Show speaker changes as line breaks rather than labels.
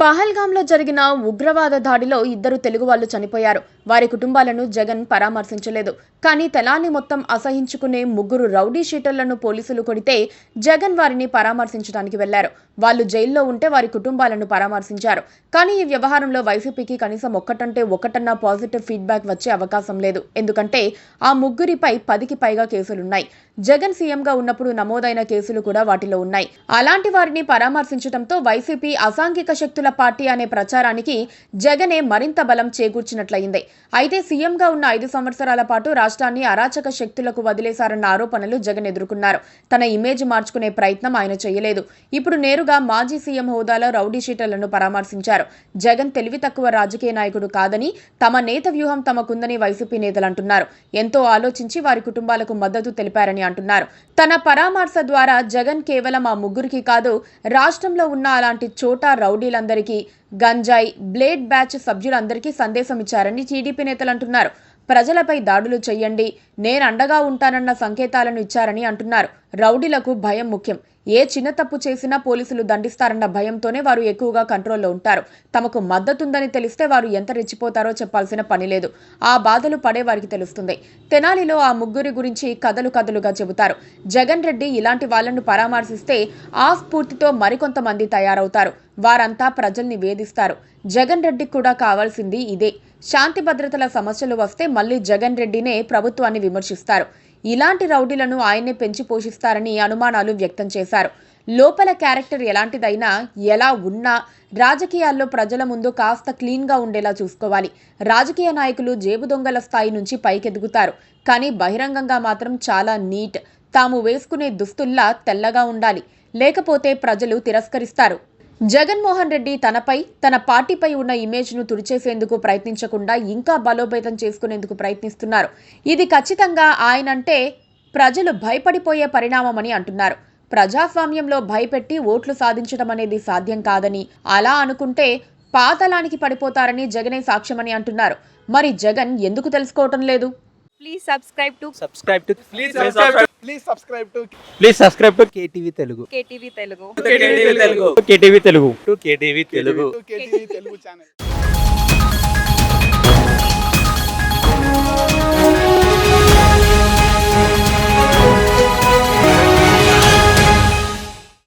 పహల్గాంలో జరిగిన ఉగ్రవాద దాడిలో ఇద్దరు తెలుగు వాళ్ళు చనిపోయారు. వారి కుటుంబాలను జగన్ పరామర్శించలేదు. కానీ తెనాలి మొత్తం అసహించుకునే ముగ్గురు రౌడీ షీటర్లను పోలీసులు కొడితే జగన్ వారిని పరామర్శించడానికి వెళ్లారు. వాళ్ళు జైల్లో ఉంటే వారి కుటుంబాలను పరామర్శించారు. కానీ ఈ వ్యవహారంలో వైసీపీకి కనీసం ఒక్కటంటే ఒకటన్నా పాజిటివ్ ఫీడ్బ్యాక్ వచ్చే అవకాశం లేదు. ఎందుకంటే ఆ ముగ్గురిపై 10కి పైగా కేసులున్నాయి. జగన్ సీఎంగా ఉన్నప్పుడు నమోదైన కేసులు కూడా వాటిలో ఉన్నాయి. అలాంటి వారిని పరామర్శించడంతో వైసీపీ అసాంఘిక శక్తుల పార్టీ అనే ప్రచారానికి జగనే మరింత బలం చేకూర్చినట్లయింది. అయితే సీఎంగా ఉన్న 5 సంవత్సరాల పాటు రాష్ట్రాన్ని అరాచక శక్తులకు వదిలేశారన్న ఆరోపణలు జగన్ ఎదుర్కొన్నారు. తన ఇమేజ్ మార్చుకునే ప్రయత్నం ఆయన చేయలేదు. ఇప్పుడు నేరుగా మాజీ సీఎం హోదాలో రౌడీ షీటర్లను పరామర్శించారు. జగన్ తెలివి తక్కువ రాజకీయ నాయకుడు కాదని, తమ నేత వ్యూహం తమకుందని వైసీపీ నేతలు అంటున్నారు. ఎంతో ఆలోచించి వారి కుటుంబాలకు మద్దతు తెలిపారని అంటున్నారు. తన పరామర్శ ద్వారా జగన్ కేవలం ఆ ముగ్గురికి కాదు, రాష్ట్రంలో ఉన్న అలాంటి చోటా రౌడీలందరికీ, గంజాయి, బ్లేడ్ బ్యాచ్ సభ్యులందరికీ సందేశం ఇచ్చారని టీడీపీ నేతలు అంటున్నారు. ప్రజలపై దాడులు చెయ్యండి, నేను అండగా ఉంటానన్న సంకేతాలను ఇచ్చారని అంటున్నారు. రౌడీలకు భయం ముఖ్యం. ఏ చిన్న తప్పు చేసినా పోలీసులు దండిస్తారన్న భయంతోనే వారు ఎక్కువగా కంట్రోల్లో ఉంటారు. తమకు మద్దతుందని తెలిస్తే వారు ఎంత రెచ్చిపోతారో చెప్పాల్సిన పని లేదు. ఆ బాధలు పడే వారికి తెలుస్తుంది. తెనాలిలో ఆ ముగ్గురి గురించి కథలుగా చెబుతారు. జగన్ రెడ్డి ఇలాంటి వాళ్లను పరామర్శిస్తే ఆ స్ఫూర్తితో మరికొంతమంది తయారవుతారు. వారంతా ప్రజల్ని వేధిస్తారు. జగన్ రెడ్డికి కూడా కావాల్సింది ఇదే. శాంతి భద్రతల సమస్యలు వస్తే మళ్లీ జగన్ రెడ్డినే ప్రభుత్వాన్ని విమర్శిస్తారు. ఇలాంటి రౌడీలను ఆయన్నే పెంచి పోషిస్తారని అనుమానాలు వ్యక్తం చేశారు. లోపల క్యారెక్టర్ ఎలాంటిదైనా, ఎలా ఉన్నా రాజకీయాల్లో ప్రజల ముందు కాస్త క్లీన్గా ఉండేలా చూసుకోవాలి. రాజకీయ నాయకులు జేబు దొంగల స్థాయి నుంచి పైకెదుగుతారు. కానీ బహిరంగంగా మాత్రం చాలా నీట్. తాము వేసుకునే దుస్తుల్లా తెల్లగా ఉండాలి. లేకపోతే ప్రజలు తిరస్కరిస్తారు. జగన్మోహన్ రెడ్డి తనపై, తన పార్టీపై ఉన్న ఇమేజ్ను తుడిచేసేందుకు ప్రయత్నించకుండా ఇంకా బలోపేతం చేసుకునేందుకు ప్రయత్నిస్తున్నారు. ఇది ఖచ్చితంగా ఆయనంటే ప్రజలు భయపడిపోయే పరిణామమని అంటున్నారు. ప్రజాస్వామ్యంలో భయపెట్టి ఓట్లు సాధించడం అనేది సాధ్యం కాదని, అలా అనుకుంటే పాతాళానికి పడిపోతారని జగనే సాక్ష్యమని అంటున్నారు. మరి జగన్ ఎందుకు తెలుసుకోవటం లేదు?
Please subscribe to
KTV Telugu.
KTV Telugu.
KTV Telugu.
KTV Telugu channel.